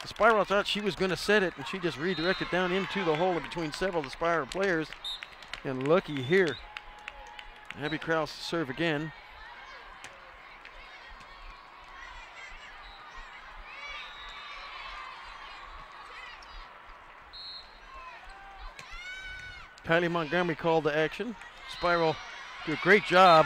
The Spiral thought she was going to set it, and she just redirected down into the hole in between several of the Spiral players. And looky here. Abby Krause to serve again. Kylie Montgomery called the action. Spiral do a great job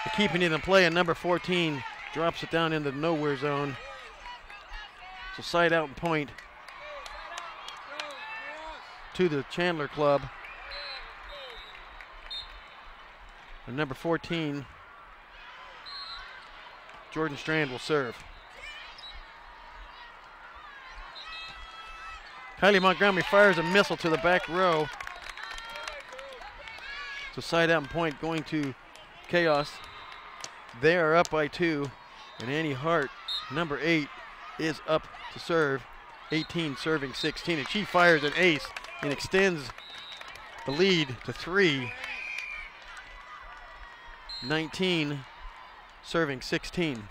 of keeping it in play, and number 14 drops it down into the nowhere zone. So side out and point to the Chandler club. And number 14, Jordan Strand, will serve. Kylie Montgomery fires a missile to the back row. So side out and point going to Chaos. They are up by 2. And Annie Hart, number 8, is up to serve. 18 serving 16. And she fires an ace and extends the lead to 3. 19 serving 16.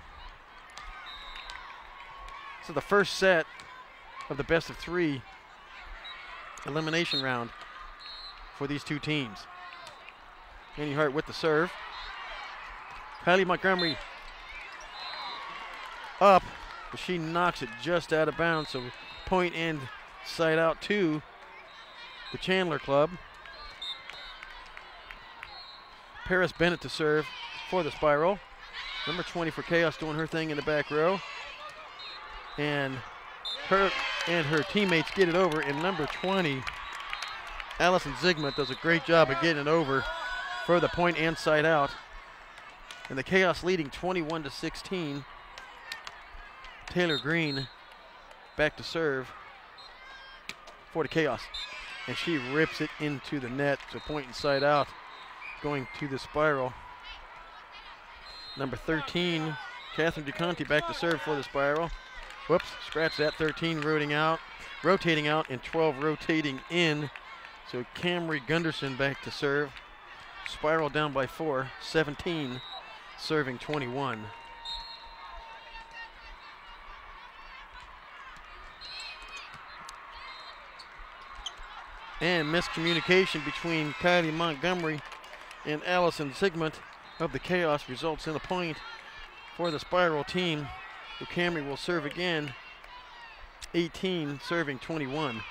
So the first set of the best of 3 elimination round for these two teams. Annie Hart with the serve. Kylie Montgomery up, but she knocks it just out of bounds. So point and side out to the Chandler club. Paris Bennett to serve for the Spiral. Number 20 for Chaos doing her thing in the back row. And her teammates get it over, and number 20, Allison Zigmund, does a great job of getting it over for the point and side out. And the Chaos leading 21-16. Taylor Green back to serve for the Chaos. And she rips it into the net, so point and side out going to the Spiral. Number 13, Catherine DeConti back to serve for the Spiral. Whoops, scratch that. 13 rotating out, and 12 rotating in. So Camry Gunderson back to serve. Spiral down by 4, 17 serving 21. And miscommunication between Kylie Montgomery and Allison Zigmund of the Chaos results in a point for the Spiral team. So Camry will serve again. 18 serving 21.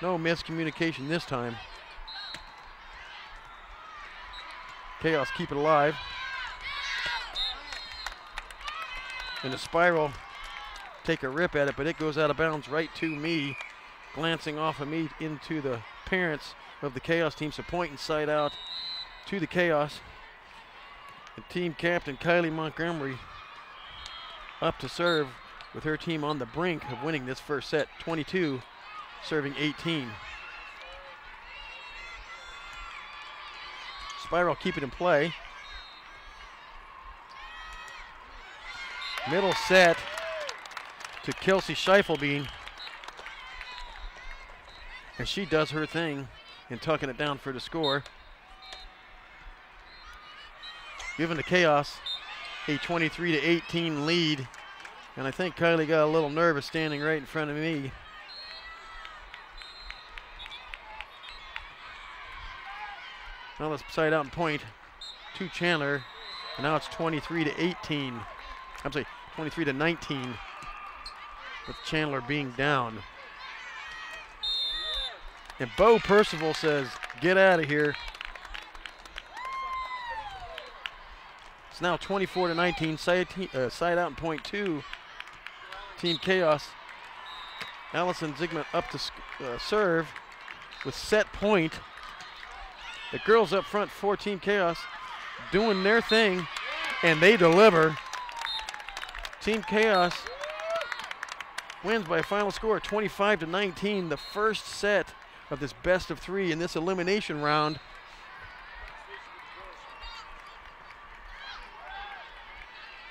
No miscommunication this time. Chaos keep it alive. And the Spiral take a rip at it, but it goes out of bounds right to me, glancing off of me into the parents of the Chaos team. So point and side out to the Chaos. The team captain Kylie Montgomery up to serve with her team on the brink of winning this first set. 22 serving 18. Spiral keep it in play. Middle set to Kelsey Scheiffelbein. And she does her thing in tucking it down for the score. Giving the Chaos a 23-18 lead. And I think Kylie got a little nervous standing right in front of me. Now let's side out and point to Chandler. And now it's 23-18. I'm sorry, 23-19 with Chandler being down. And Bo Percival says, get out of here. It's now 24-19, side out and point two. Team Chaos. Allison Zigmund up to serve with set point. The girls up front for Team Chaos doing their thing, and they deliver. Team Chaos wins by a final score of 25-19, the first set of this best of 3 in this elimination round.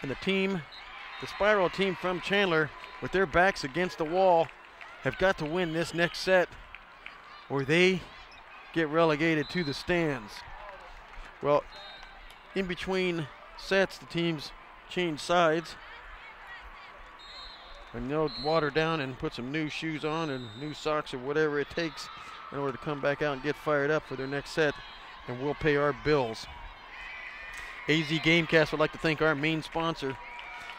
And the Spiral team from Chandler, with their backs against the wall, have got to win this next set or they get relegated to the stands. Well, in between sets, the teams change sides. and they'll water down and put some new shoes on and new socks or whatever it takes in order to come back out and get fired up for their next set, and we'll pay our bills. AZ Gamecast would like to thank our main sponsor,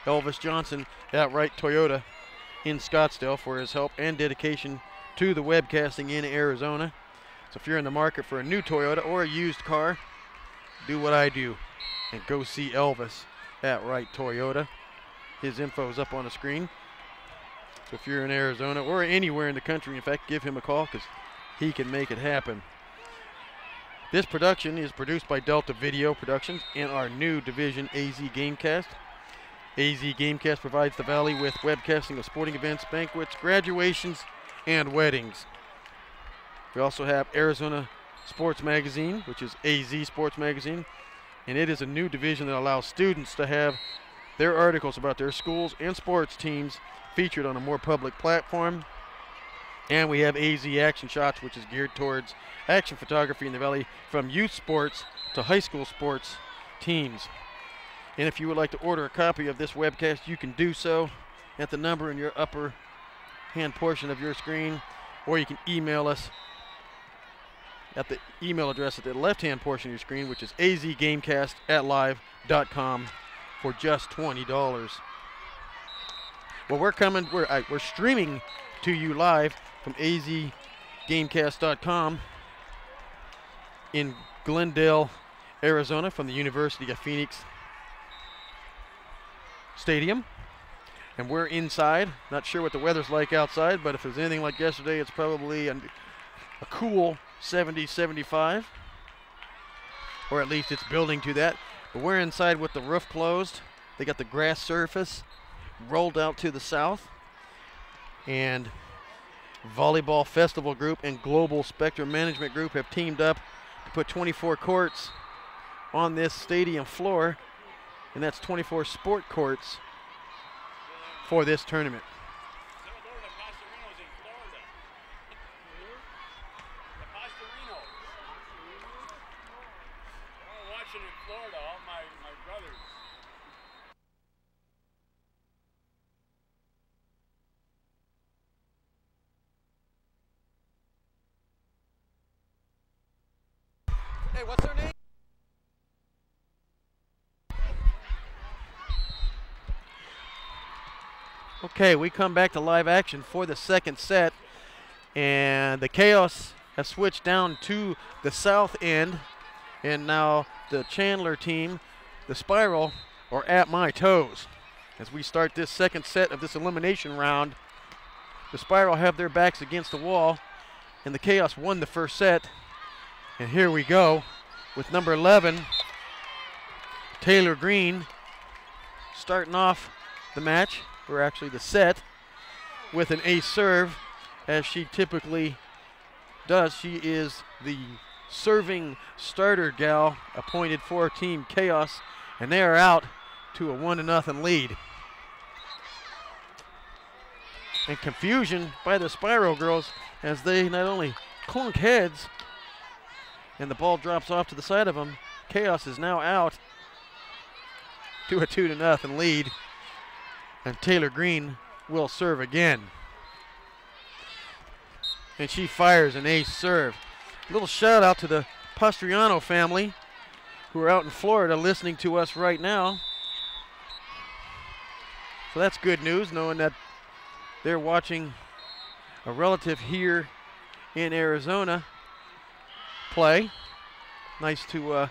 Elvis Johnson at Wright Toyota in Scottsdale, for his help and dedication to the webcasting in Arizona. So if you're in the market for a new Toyota or a used car, do what I do and go see Elvis at Wright Toyota. His info is up on the screen. So if you're in Arizona or anywhere in the country, in fact, give him a call because he can make it happen. This production is produced by Delta Video Productions and our new division, AZ Gamecast. AZ Gamecast provides the Valley with webcasting of sporting events, banquets, graduations, and weddings. We also have Arizona Sports Magazine, which is AZ Sports Magazine, and it is a new division that allows students to have their articles about their schools and sports teams featured on a more public platform. And we have AZ Action Shots, which is geared towards action photography in the Valley from youth sports to high school sports teams. And if you would like to order a copy of this webcast, you can do so at the number in your upper hand portion of your screen, or you can email us at the email address at the left-hand portion of your screen, which is azgamecast@live.com for just $20. Well, we're streaming to you live from azgamecast.com in Glendale, Arizona, from the University of Phoenix Stadium. And we're inside. Not sure what the weather's like outside, but if it's anything like yesterday, it's probably a cool 70, 75. Or at least it's building to that. But we're inside with the roof closed. They got the grass surface rolled out to the south. And Volleyball Festival Group and Global Spectrum Management Group have teamed up to put 24 courts on this stadium floor. And that's 24 sport courts for this tournament. Hey, what's her name? Okay, we come back to live action for the second set, and the Chaos has switched down to the south end, and now the Chandler team, the Spiral, are at my toes. As we start this second set of this elimination round, the Spiral have their backs against the wall, and the Chaos won the first set. And here we go with number 11, Taylor Green, starting off the match, or actually the set, with an ace serve, as she typically does. She is the serving starter gal appointed for Team Chaos, and they are out to a 1-0 lead. And confusion by the Spiral girls as they not only clunk heads and the ball drops off to the side of them. Chaos is now out to a 2-0 lead. And Taylor Green will serve again. And she fires an ace serve. A little shout out to the Pastriano family who are out in Florida listening to us right now. So that's good news, knowing that they're watching a relative here in Arizona play. Nice to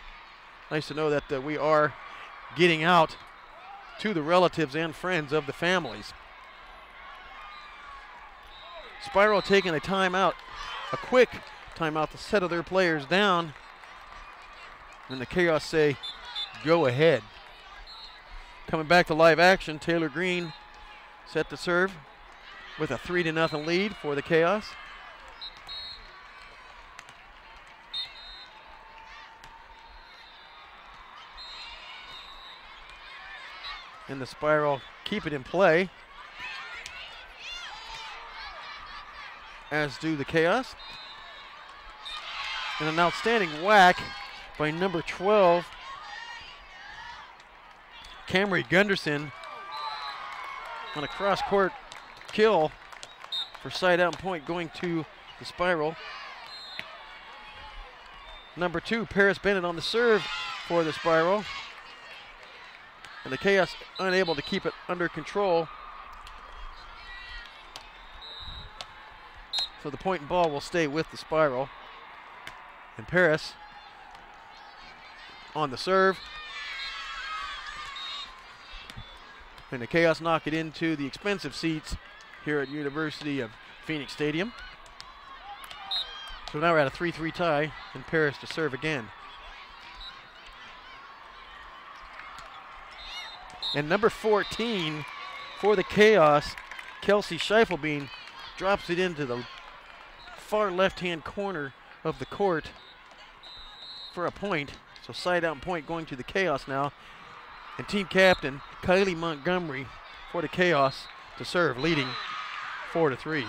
know that we are getting out to the relatives and friends of the families. Spiral taking a timeout, a quick timeout to settle their players down. And the Chaos say, go ahead. Coming back to live action, Taylor Green set to serve with a 3-0 lead for the Chaos. And the Spiral keep it in play, as do the Chaos. And an outstanding whack by number 12, Camry Gunderson, on a cross-court kill for side out and point going to the Spiral. Number 2, Paris Bennett on the serve for the Spiral. And the Chaos unable to keep it under control. So the point and ball will stay with the Spiral. And Paris on the serve. And the Chaos knock it into the expensive seats here at University of Phoenix Stadium. So now we're at a 3-3 tie, and Paris to serve again. And number 14 for the Chaos, Kelsey Scheiffelbein, drops it into the far left-hand corner of the court for a point. So side out and point going to the Chaos now. And team captain Kylie Montgomery for the Chaos to serve, leading 4-3.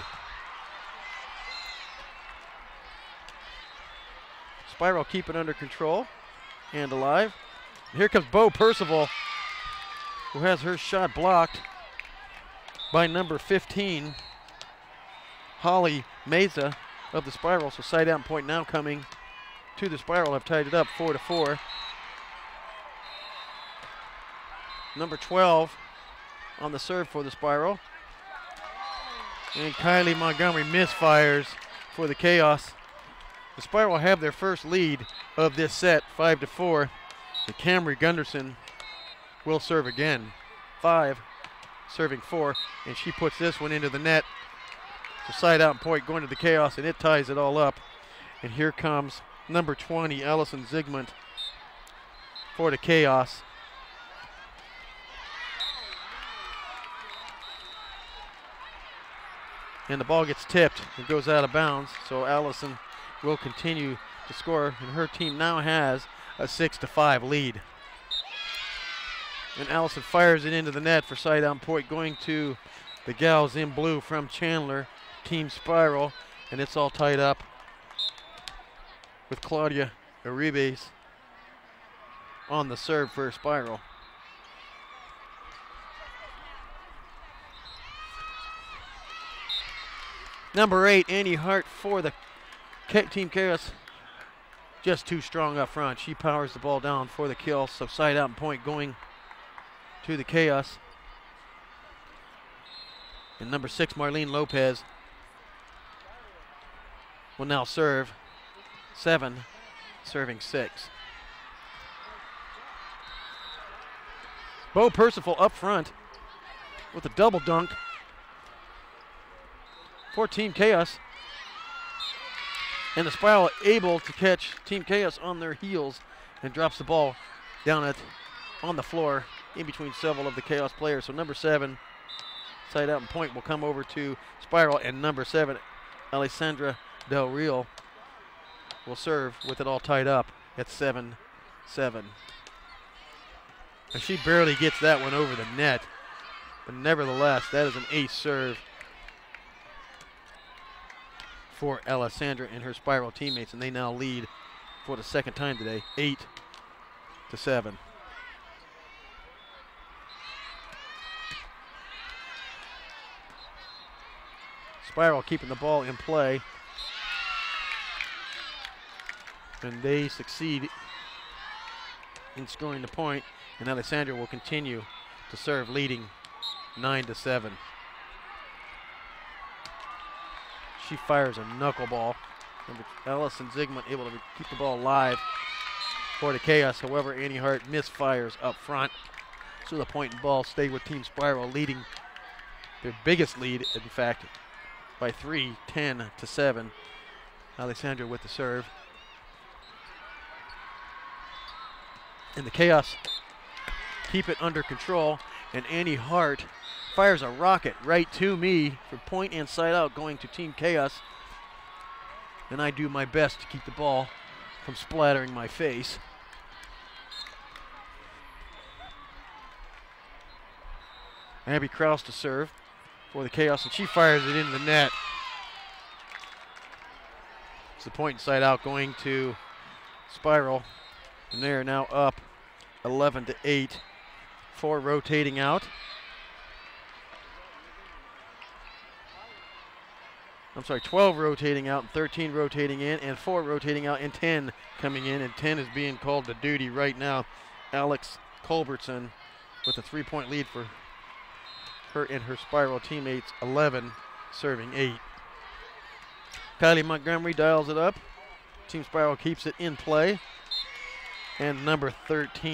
Spiral keep it under control and alive. And here comes Bo Percival, who has her shot blocked by number 15, Holly Meza of the Spiral. So side out and point now coming to the Spiral, have tied it up 4-4. Number 12 on the serve for the Spiral. And Kylie Montgomery misfires for the Chaos. The Spiral have their first lead of this set, 5-4. And Camry Gunderson will serve again. 5, serving 4, and she puts this one into the net. So side out and point going to the Chaos, and it ties it all up. And here comes number 20, Allison Zygmunt for the Chaos. And the ball gets tipped and goes out of bounds, so Allison will continue to score, and her team now has a 6-5 lead. And Allison fires it into the net for side out point going to the gals in blue from Chandler, Team Spiral, and it's all tied up with Claudia Arribes on the serve for Spiral. Number 8, Annie Hart for the Team Chaos. Just too strong up front. She powers the ball down for the kill, so side out and point going to the Chaos. And number 6, Marlene Lopez will now serve. 7, serving 6. Bo Percival up front with a double dunk for Team Chaos. And the Spiral able to catch Team Chaos on their heels and drops the ball down on the floor in between several of the Chaos players. So number 7, side out and point, will come over to Spiral, and number 7, Alessandra Del Real, will serve with it all tied up at 7-7. And she barely gets that one over the net, but nevertheless, that is an ace serve for Alessandra and her Spiral teammates, and they now lead for the second time today, 8-7. Spiral keeping the ball in play, and they succeed in scoring the point, and Alessandra will continue to serve, leading 9-7. She fires a knuckleball. Allison Zygmunt able to keep the ball alive for the Chaos. However, Annie Hart misfires up front. So the point and ball stay with Team Spiral, leading their biggest lead, in fact, by 3, 10-7. Alessandra with the serve. And the Chaos keep it under control, and Annie Hart fires a rocket right to me for point and side out going to Team Chaos. And I do my best to keep the ball from splattering my face. Abby Kraus to serve for the Chaos, and she fires it into the net. It's the point and side out going to Spiral, and they are now up 11-8 for rotating out. I'm sorry, 12 rotating out, 13 rotating in, and 4 rotating out, and 10 coming in, and 10 is being called to duty right now. Alex Culbertson with a 3-point lead for her and her Spiral teammates, 11 serving 8. Kylie Montgomery dials it up. Team Spiral keeps it in play. And number 13